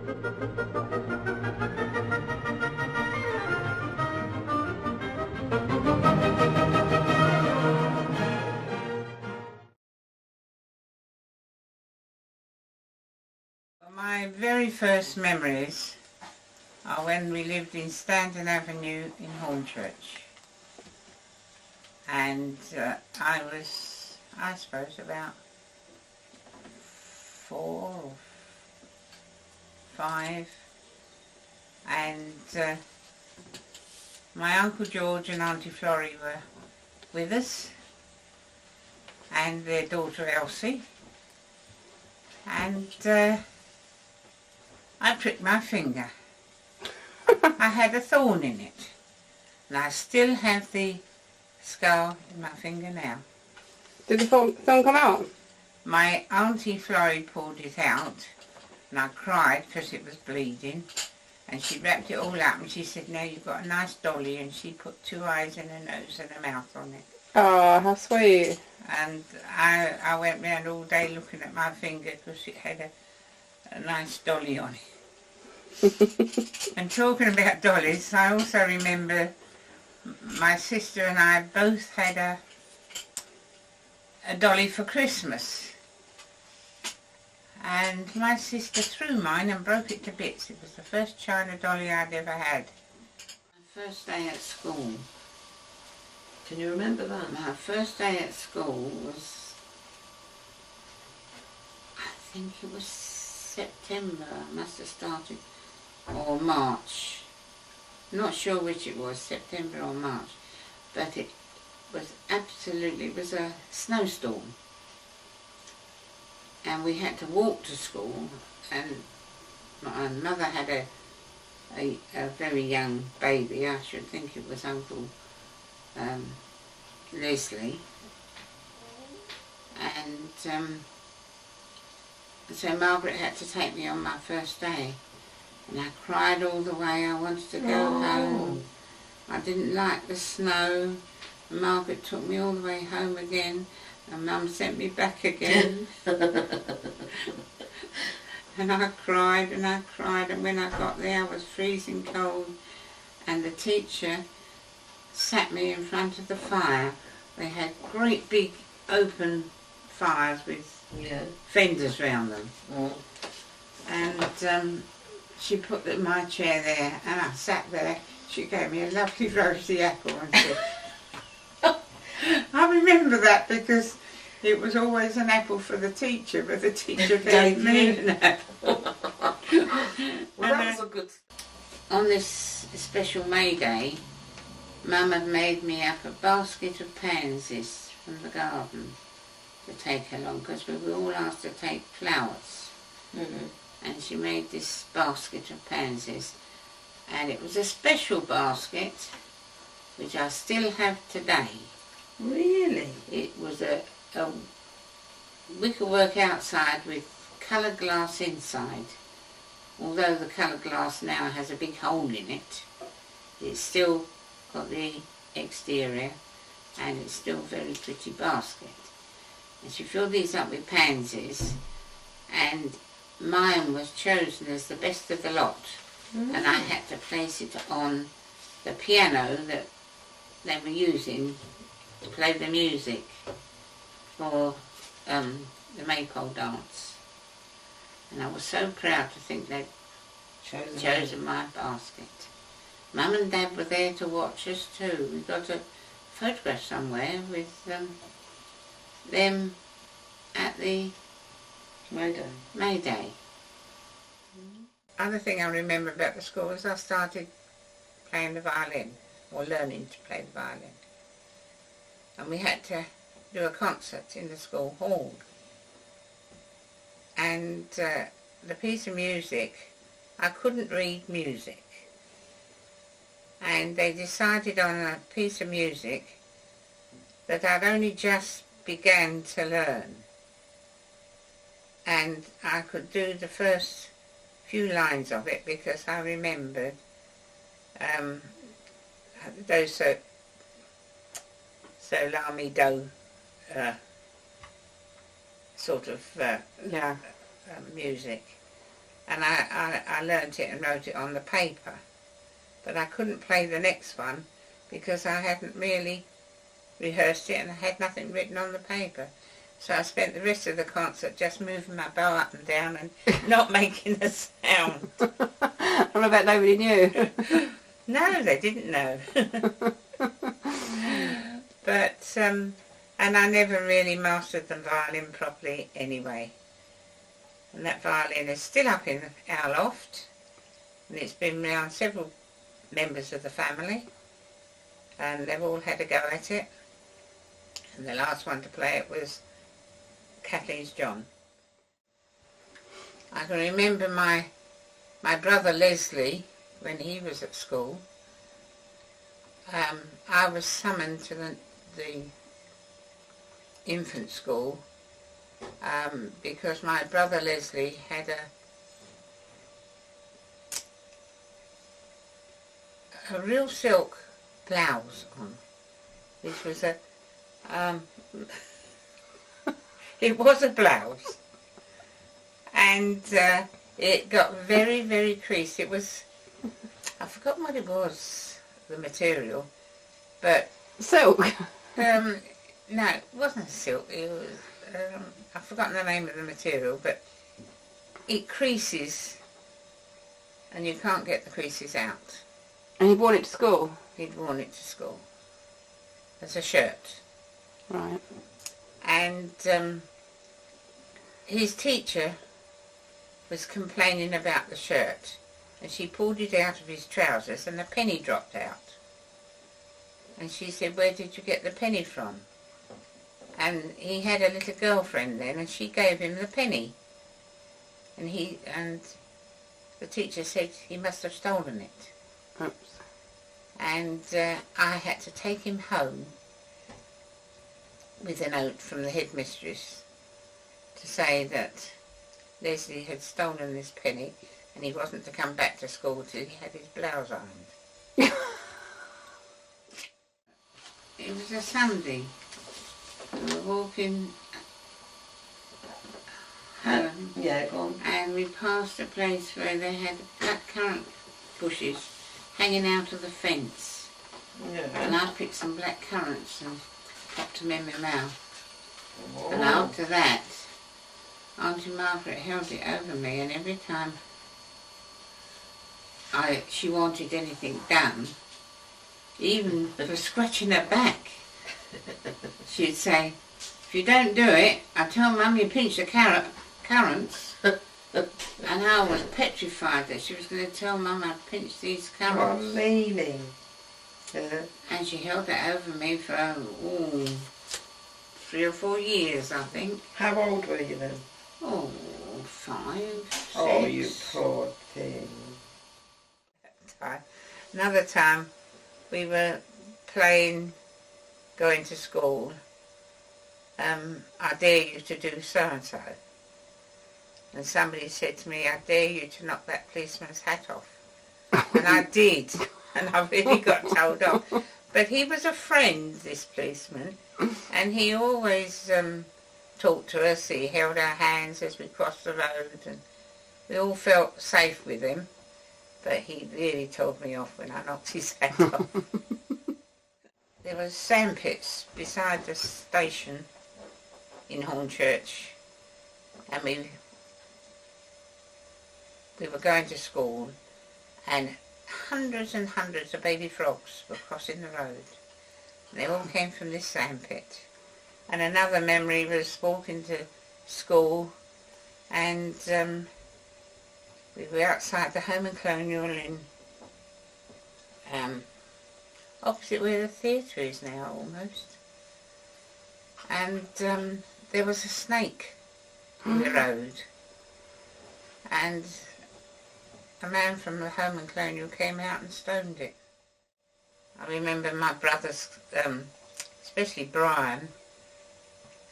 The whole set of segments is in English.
My very first memories are when we lived in Stanton Avenue in Hornchurch, and I was, I suppose, about 4 or 5, and my Uncle George and Auntie Florrie were with us, and their daughter Elsie, and I pricked my finger. I had a thorn in it, and I still have the scar in my finger now. Did the thorn come out? My Auntie Florrie pulled it out, and I cried because it was bleeding, and she wrapped it all up, and she said, "Now you've got a nice dolly," and she put 2 eyes and a nose and a mouth on it. Oh, how sweet. And I went round all day looking at my finger because it had a nice dolly on it. And talking about dollies, I also remember my sister and I both had a dolly for Christmas. And my sister threw mine and broke it to bits. It was the first China dolly I'd ever had. My first day at school. Can you remember that? My first day at school was, I think it was September, I must have started, or March. Not sure which it was, September or March, but it was absolutely, it was a snowstorm. And we had to walk to school, and my mother had a very young baby. I should think it was Uncle Leslie, and so Margaret had to take me on my first day, and I cried all the way. I wanted to go home. I didn't like the snow. Margaret took me all the way home again, and Mum sent me back again. And I cried and I cried, and when I got there I was freezing cold, and the teacher sat me in front of the fire. They had great big open fires with fenders round them. And she put my chair there, and I sat there. She gave me a lovely rosy apple and said, I remember that because it was always an apple for the teacher, but the teacher gave me an apple. Well, that was a good... On this special May Day, Mum had made me up a basket of pansies from the garden to take along, because we were all asked to take flowers. And she made this basket of pansies, and it was a special basket which I still have today. Really? It was a wickerwork outside with coloured glass inside. Although the coloured glass now has a big hole in it, it's still got the exterior, and it's still a very pretty basket. And she filled these up with pansies, and mine was chosen as the best of the lot. And I had to place it on the piano that they were using to play the music for the Maypole dance. And I was so proud to think they'd chosen my basket. Mum and Dad were there to watch us too. We got a photograph somewhere with them at the May Day. Other thing I remember about the school is I started playing the violin, or learning to play the violin. And we had to do a concert in the school hall. And the piece of music, I couldn't read music. And they decided on a piece of music that I'd only just began to learn. And I could do the first few lines of it because I remembered those so la mi do sort of music. and I learnt it and wrote it on the paper. But I couldn't play the next one because I hadn't really rehearsed it and I had nothing written on the paper. So I spent the rest of the concert just moving my bow up and down and not making a sound. I bet nobody knew. No, they didn't know. But, and I never really mastered the violin properly anyway. And that violin is still up in our loft, and it's been around several members of the family, and they've all had a go at it. And the last one to play it was Kathleen's John. I can remember my brother Leslie, when he was at school, I was summoned to the infant school because my brother Leslie had a real silk blouse on, which was it was a blouse, and it got very, very creased. It was, I've forgotten what it was, the material, but Silk. no, it wasn't silk. It was, I've forgotten the name of the material, but it creases, and you can't get the creases out. And he brought it to school? He'd worn it to school as a shirt. Right. And his teacher was complaining about the shirt, and she pulled it out of his trousers and a penny dropped out. And she said, "Where did you get the penny from?" And he had a little girlfriend then, and she gave him the penny. And the teacher said he must have stolen it. Oops. And I had to take him home with a note from the headmistress to say that Leslie had stolen this penny and he wasn't to come back to school till he had his blouse ironed. It was a Sunday. We were walking home. Yeah, go on. And we passed a place where they had blackcurrant bushes hanging out of the fence. Yeah. And I picked some black currants and popped them in my mouth. Oh. And after that, Auntie Margaret held it over me, and every time she wanted anything done, even for scratching her back, she'd say, "If you don't do it, I tell Mum you pinched the currants." And I was petrified that she was going to tell Mum I'd pinched these What currants. meaning? And she held it over me for 3 or 4 years, I think. How old were you then? 5, 6. Oh, you poor thing. Another time we were playing, going to school, I dare you to do so-and-so. And somebody said to me, "I dare you to knock that policeman's hat off." And I did, and I really got told off. But he was a friend, this policeman, and he always talked to us. He held our hands as we crossed the road, and we all felt safe with him. But he really told me off when I knocked his hat off. There was sandpits beside the station in Hornchurch, and we were going to school, and hundreds and hundreds of baby frogs were crossing the road. They all came from this sandpit. And another memory was walking to school, and we were outside the Home and Colonial in opposite where the theatre is now, almost. And there was a snake in the road, and a man from the Home and Colonial came out and stoned it. I remember my brothers, especially Brian,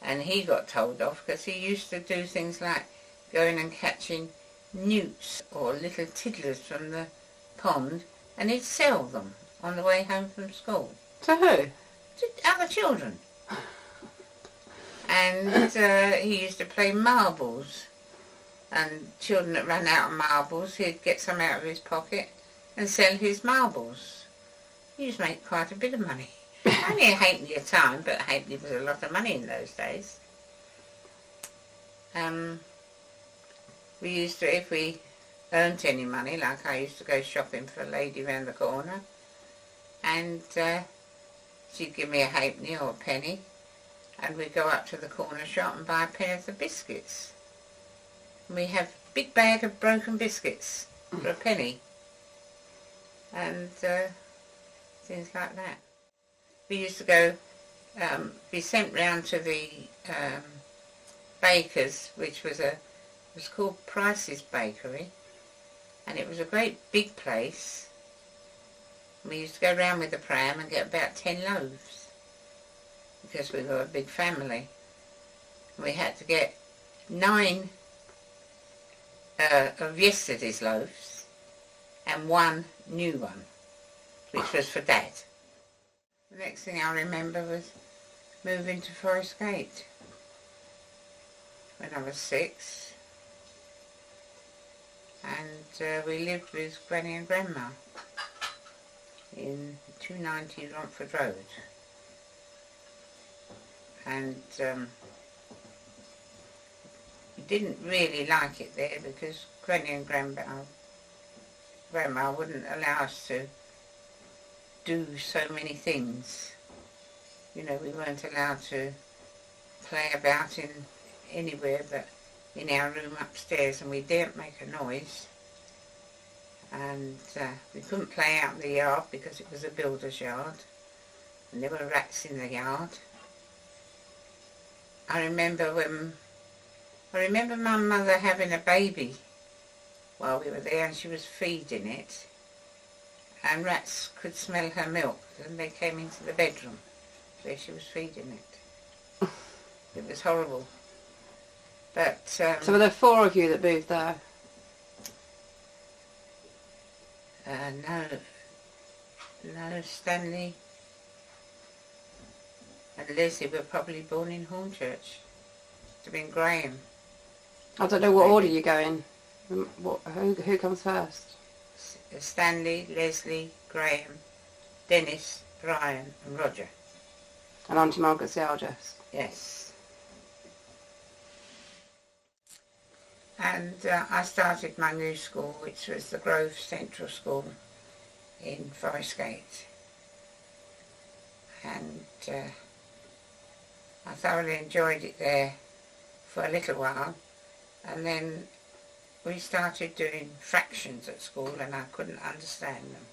and he got told off because he used to do things like going and catching newts or little tiddlers from the pond, and he'd sell them on the way home from school. To who? To other children. And he used to play marbles and children that ran out of marbles, he'd get some out of his pocket and sell his marbles. He used to make quite a bit of money. Only a halfpenny a time, but a halfpenny was a lot of money in those days. We used to, if we earned any money, like I used to go shopping for a lady round the corner, and she'd give me a halfpenny or a penny, and we'd go up to the corner shop and buy a penny of biscuits. And we have a big bag of broken biscuits for a penny, and things like that. We used to go, be sent round to the baker's, which was called Price's Bakery, and it was a great big place. We used to go round with the pram and get about 10 loaves, because we were a big family. We had to get 9 of yesterday's loaves and 1 new one, which was for Dad. The next thing I remember was moving to Forest Gate when I was 6, and we lived with Granny and Grandma in 290 Romford Road, and we didn't really like it there because Granny and Grandma wouldn't allow us to do so many things. You know, we weren't allowed to play about in anywhere but in our room upstairs, and we daren't make a noise. And we couldn't play out in the yard because it was a builder's yard, and there were rats in the yard. I remember my mother having a baby while we were there, and she was feeding it, and rats could smell her milk, and they came into the bedroom where she was feeding it. It was horrible. But so were there 4 of you that moved there? No, Stanley and Leslie were probably born in Hornchurch. It would have been Graham. I don't know what order you go in. Who comes first? Stanley, Leslie, Graham, Dennis, Brian and Roger. And Auntie Margaret's the eldest? Yes. And I started my new school, which was the Grove Central School in Forest Gate. And I thoroughly enjoyed it there for a little while. And then we started doing fractions at school, and I couldn't understand them.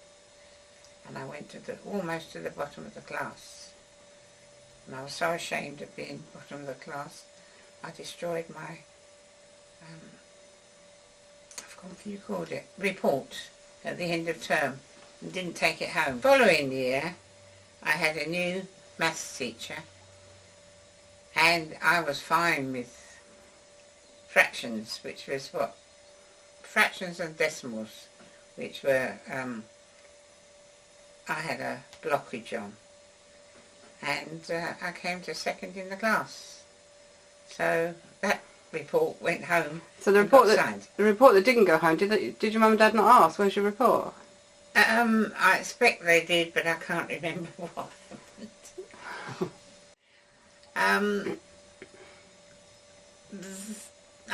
And I went to almost to the bottom of the class. And I was so ashamed of being bottom of the class, I destroyed my what you called it, report at the end of term, and didn't take it home. Following year I had a new maths teacher, and I was fine with fractions, which was fractions and decimals, which were I had a blockage on, and I came to 2nd in the class, so that report went home. So the report that didn't go home, did your mum and dad not ask, where's your report? I expect they did, but I can't remember what happened.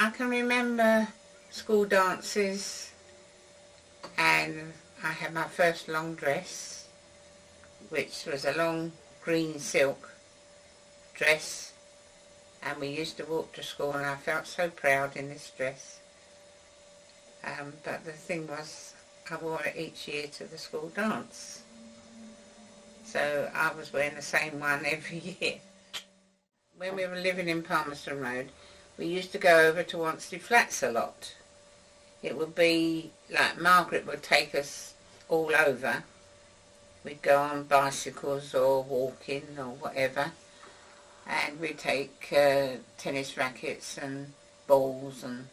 I can remember school dances, and I had my first long dress, which was a long green silk dress. And we used to walk to school, and I felt so proud in this dress. But the thing was, I wore it each year to the school dance. So I was wearing the same one every year. When we were living in Palmerston Road, we used to go over to Wanstead Flats a lot. It would be like Margaret would take us all over. We'd go on bicycles or walking or whatever. And we'd take tennis rackets and balls and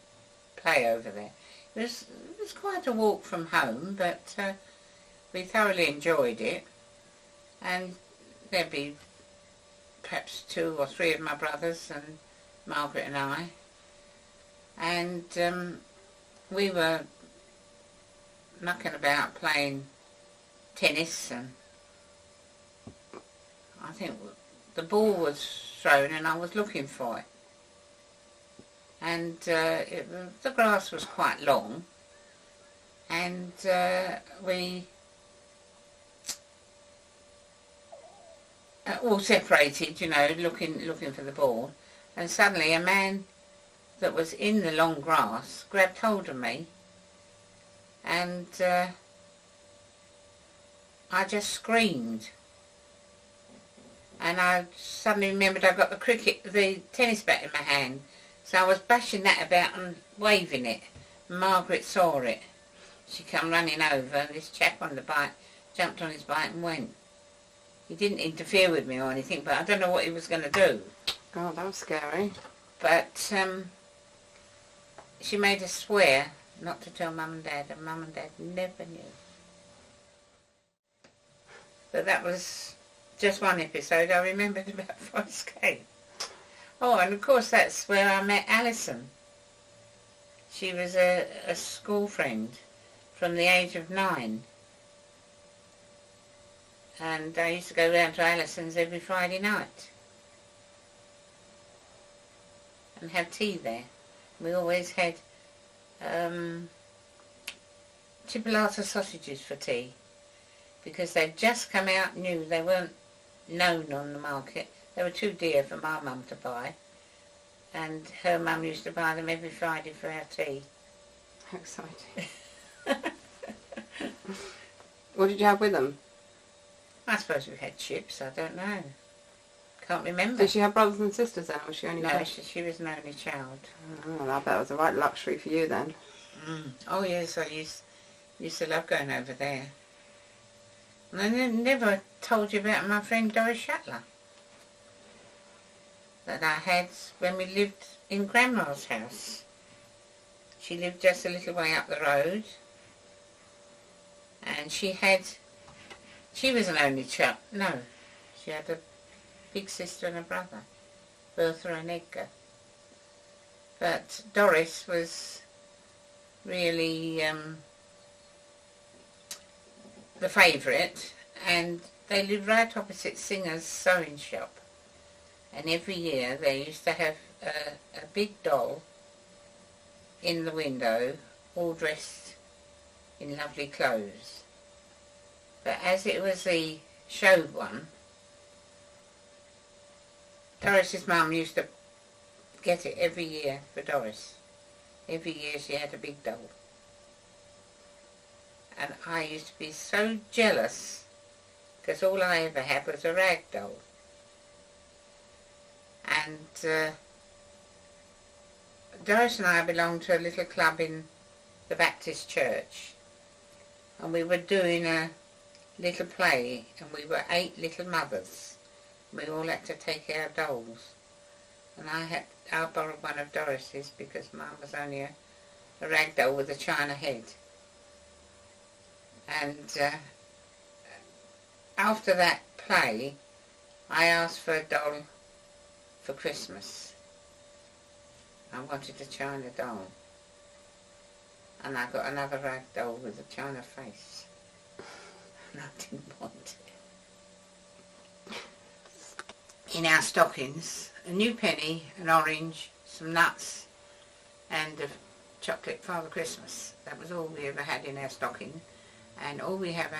play over there. It was quite a walk from home, but we thoroughly enjoyed it. And there'd be perhaps 2 or 3 of my brothers and Margaret and I. and we were mucking about playing tennis, and I think the ball was thrown and I was looking for it. And the grass was quite long, and we all separated, you know, looking for the ball, and suddenly a man that was in the long grass grabbed hold of me, and I just screamed. And I suddenly remembered I got the tennis bat in my hand, so I was bashing that about and waving it. Margaret saw it. She come running over, and this chap on the bike jumped on his bike and went. He didn't interfere with me or anything, but I don't know what he was going to do. Oh, that was scary. But she made us swear not to tell Mum and Dad, and Mum and Dad never knew. But that was just one episode I remembered about Forest Gate. Oh, and of course that's where I met Alison. She was a school friend from the age of 9. And I used to go round to Alison's every Friday night and have tea there. We always had chipolata sausages for tea, because they'd just come out new. They weren't known on the market. They were too dear for my mum to buy, and her mum used to buy them every Friday for our tea. How exciting. What did you have with them? I suppose we had chips, I don't know. Can't remember. Did she have brothers and sisters then, or was she only No, child? she was an only child. Oh, I bet it was a right luxury for you then. Oh yes, I used to love going over there. And I never told you about my friend Doris Shuttler that I had when we lived in Grandma's house. She lived just a little way up the road, and she was an only child. No, she had a big sister and a brother, Bertha and Edgar. But Doris was really the favourite, and they lived right opposite Singer's sewing shop. And every year they used to have a big doll in the window, all dressed in lovely clothes. But as it was the show one, Doris's mum used to get it every year for Doris. Every year she had a big doll. And I used to be so jealous, because all I ever had was a rag doll. And Doris and I belonged to a little club in the Baptist church, and we were doing a little play, and we were 8 little mothers. We all had to take our dolls, and I borrowed one of Doris's because mine was only a rag doll with a china head. And after that play, I asked for a doll for Christmas. I wanted a china doll, and I got another rag doll with a china face, and I didn't want it. In our stockings, a new penny, an orange, some nuts, and a chocolate Father Christmas. That was all we ever had in our stocking. And all we had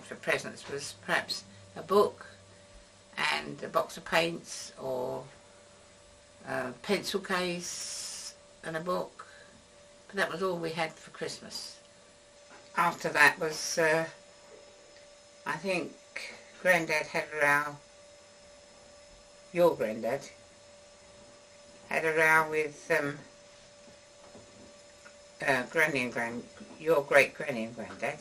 for presents was perhaps a book and a box of paints, or a pencil case and a book. But that was all we had for Christmas. After that was, I think Grandad had a row, your Grandad had a row with Granny and your great Granny and Grandad,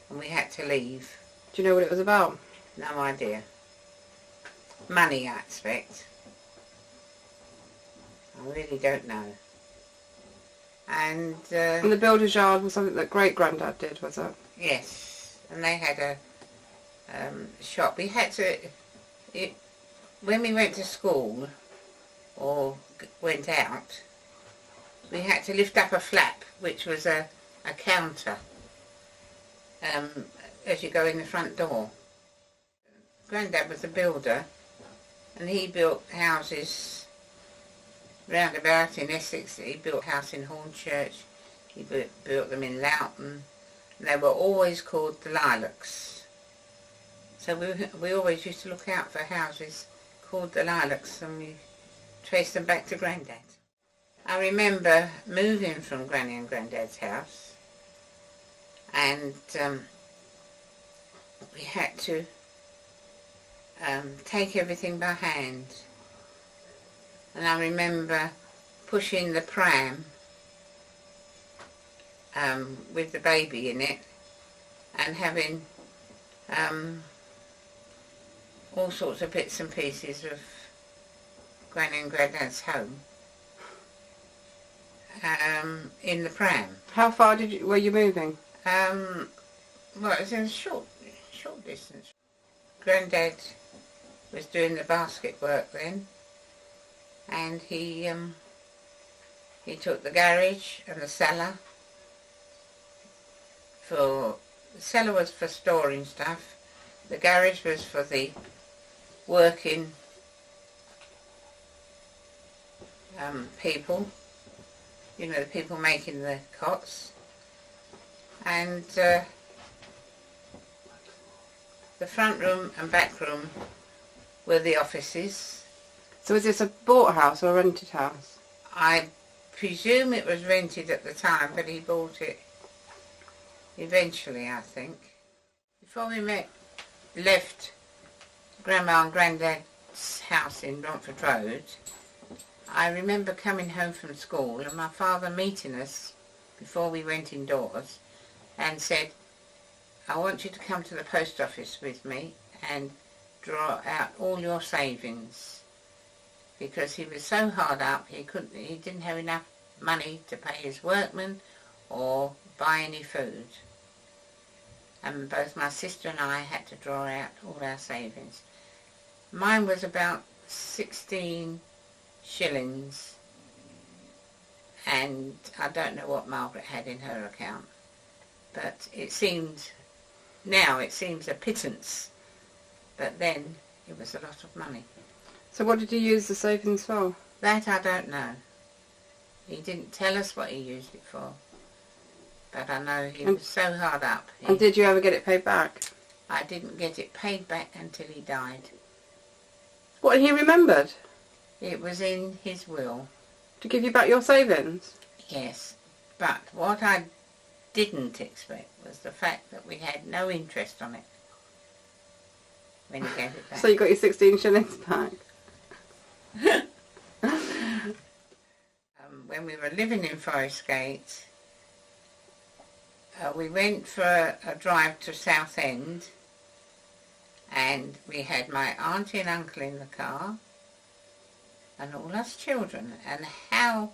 and we had to leave. Do you know what it was about? No idea. Money, I expect. I really don't know. And the builder's yard was something that great granddad did, was it? yes, and they had a shop. We had to, when we went to school or went out, we had to lift up a flap, which was a counter, as you go in the front door. Grandad was a builder, and he built houses round about in Essex. He built a house in Hornchurch, he built them in Loughton, and they were always called the Lilacs. So we always used to look out for houses called the Lilacs, and we traced them back to Grandad. I remember moving from Granny and Grandad's house, and we had to take everything by hand. And I remember pushing the pram with the baby in it, and having all sorts of bits and pieces of Granny and Grandad's home in the pram. How far were you moving? Well, it was in a short distance. Grandad was doing the basket work then, and he took the garage and the cellar. The cellar was for storing stuff. The garage was for the working people, you know, the people making the cots, and the front room and back room were the offices. So was this a bought house or a rented house? I presume it was rented at the time, but he bought it eventually, I think. Before we left Grandma and Grandad's house in Romford Road, I remember coming home from school and my father meeting us before we went indoors and said, "I want you to come to the post office with me and draw out all your savings," because he was so hard up he didn't have enough money to pay his workmen or buy any food. And both my sister and I had to draw out all our savings. Mine was about 16 shillings, and I don't know what Margaret had in her account, but now it seems a pittance, but then it was a lot of money. So what did you use the savings for? That I don't know. He didn't tell us what he used it for, but I know he was so hard up. And did you ever get it paid back? I didn't get it paid back until he died. What, he remembered? It was in his will. To give you back your savings? Yes, but what I didn't expect was the fact that we had no interest on it when he gave it back. So you got your 16 shillings back? When we were living in Forest Gate, we went for a drive to Southend, and we had my auntie and uncle in the car and all us children, and how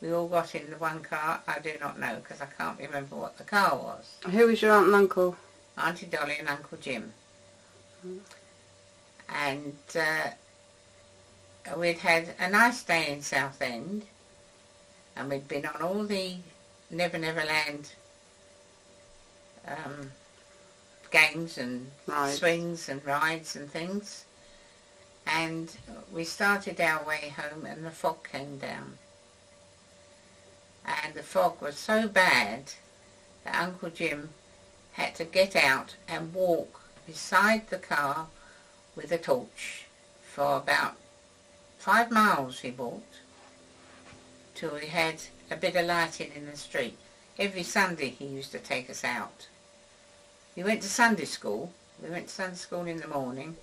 we all got in the one car I do not know, because I can't remember what the car was. Who was your aunt and uncle? Auntie Dolly and Uncle Jim. And we'd had a nice day in Southend, and we'd been on all the Never Never Land games and swings and rides and things, and we started our way home and the fog came down, and the fog was so bad that Uncle Jim had to get out and walk beside the car with a torch for about 5 miles. He walked till we had a bit of lighting in the street. Every Sunday he used to take us out. We went to Sunday school. We went to Sunday school in the morning,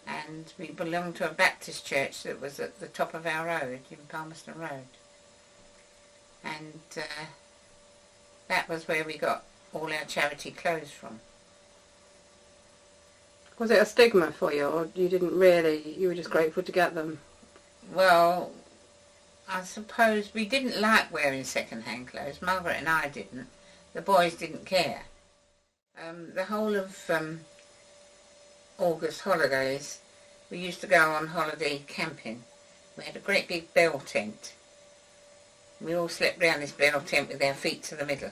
and we belonged to a Baptist church that was at the top of our road, in Palmerston Road. And that was where we got all our charity clothes from. Was it a stigma for you, or you didn't really, you were just grateful to get them? Well, I suppose we didn't like wearing second-hand clothes. Margaret and I didn't. The boys didn't care. The whole of August holidays, we used to go on holiday camping. We had a great big bell tent, We all slept round this bell tent with our feet to the middle.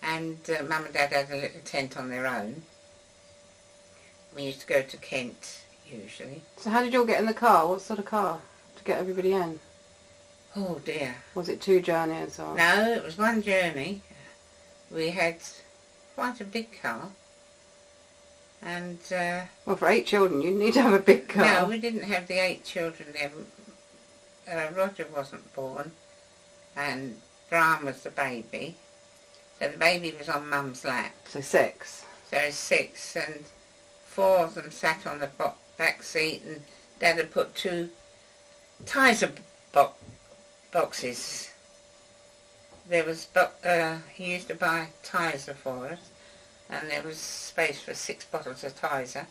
And Mum and Dad had a little tent on their own. We used to go to Kent, usually. So how did you all get in the car? What sort of car to get everybody in? Oh dear. Was it 2 journeys or? No, it was one journey. We had quite a big car. And Well, for 8 children, you need to have a big car. no, we didn't have the 8 children then. Roger wasn't born, and Brian was the baby. So the baby was on Mum's lap. So 6. So 6, and 4 of them sat on the back seat, and Dad had put 2 Tizer boxes. There was, he used to buy Tizer for us, and there was space for 6 bottles of Tizer,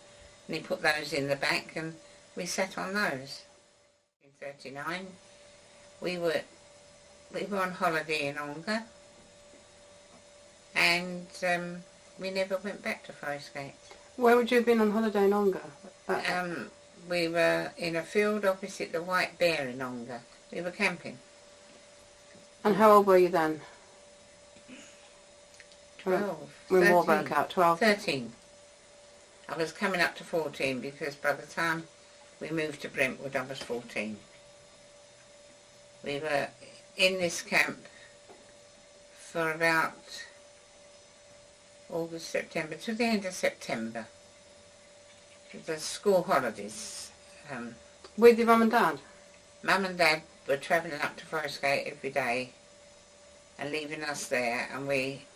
and he put those in the back, and we sat on those. In 1939, we were on holiday in Ongar, and we never went back to Forest Gate. Where would you have been on holiday in Ongar? We were in a field opposite the White Bear in Ongar. We were camping. And how old were you then? 12. When 13. war broke out, 12? 13. I was coming up to 14 because by the time we moved to Brentwood I was 14. We were in this camp for about August, September, to the end of September. The school holidays. With your mum and dad? Mum and Dad were travelling up to Forest Gate every day and leaving us there, and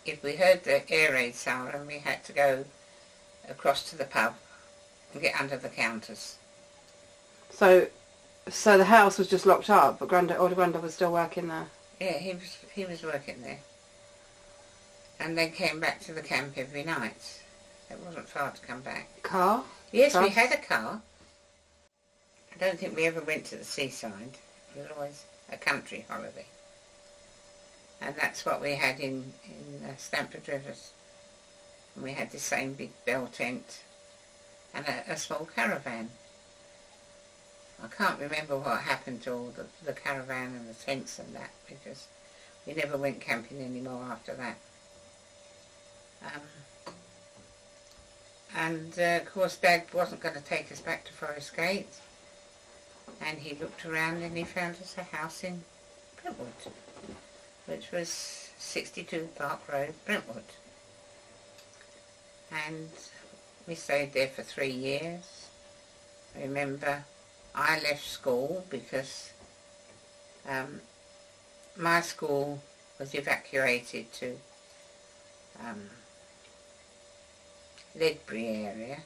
if we heard the air raid siren, we had to go across to the pub and get under the counters. So the house was just locked up, but older Grandad was still working there? Yeah, he was working there. And then came back to the camp every night. It wasn't far to come back. Car? Yes, we Bus? had a car. I don't think we ever went to the seaside. It was always a country holiday. And that's what we had in Stamford Rivers. And we had the same big bell tent and a small caravan. I can't remember what happened to all the caravan and the tents and that, because we never went camping anymore after that. Of course Dad wasn't going to take us back to Forest Gate, and he looked around and he found us a house in Brentwood, which was 62 Park Road, Brentwood. And we stayed there for 3 years. I remember I left school because my school was evacuated to Ledbury area,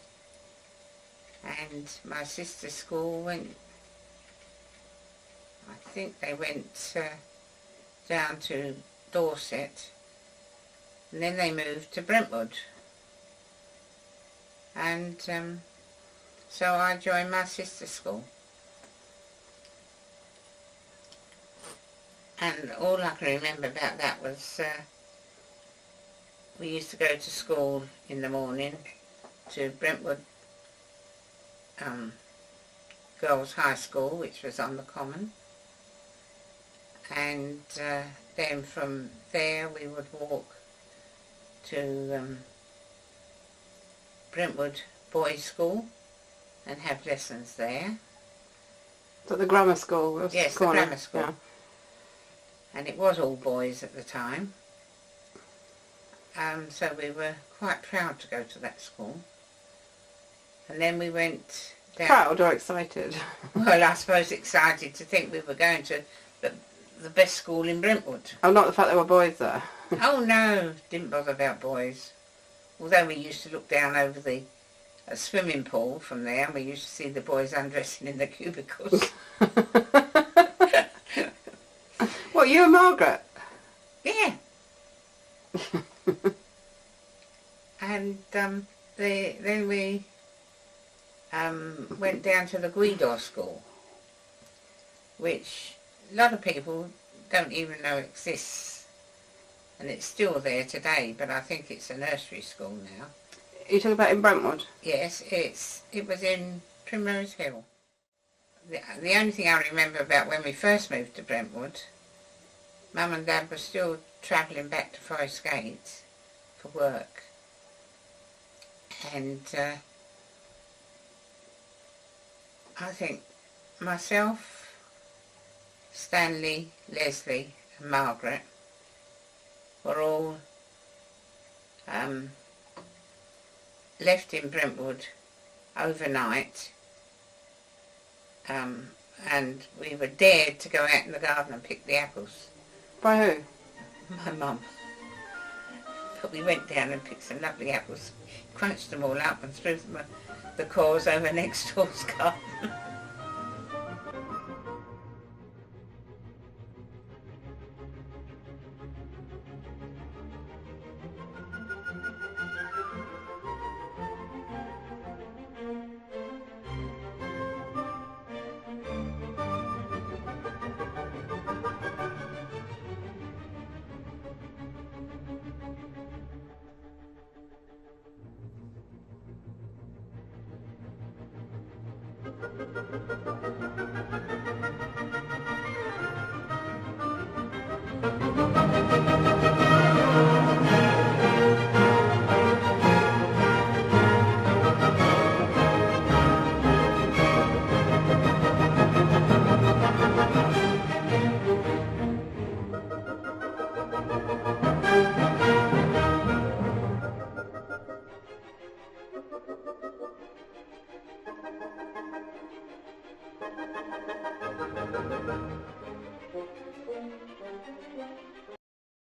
and my sister's school went, I think they went down to Dorset, and then they moved to Brentwood, and so I joined my sister's school. And all I can remember about that was we used to go to school in the morning to Brentwood Girls' High School, which was on the Common. And then from there we would walk to Brentwood Boys' School and have lessons there. So the grammar school was Yes, the grammar school. Yeah. And it was all boys at the time. So we were quite proud to go to that school. And then we went down... Proud or excited? Well, I suppose excited to think we were going to the best school in Brentwood. Oh, not the fact there were boys there? Oh no, didn't bother about boys. Although we used to look down over the swimming pool from there, and we used to see the boys undressing in the cubicles. What, you and Margaret? Yeah. And then we went down to the Guido School, which a lot of people don't even know exists, and it's still there today, but I think it's a nursery school now. Are you talking about in Brentwood? Yes, it was in Primrose Hill. The only thing I remember about when we first moved to Brentwood Mum and Dad were still travelling back to Forest Gate for work. And I think myself, Stanley, Leslie and Margaret were all left in Brentwood overnight, and we were dared to go out in the garden and pick the apples. By who? My mum. But we went down and picked some lovely apples, crunched them all up and threw them the cores over next door's garden.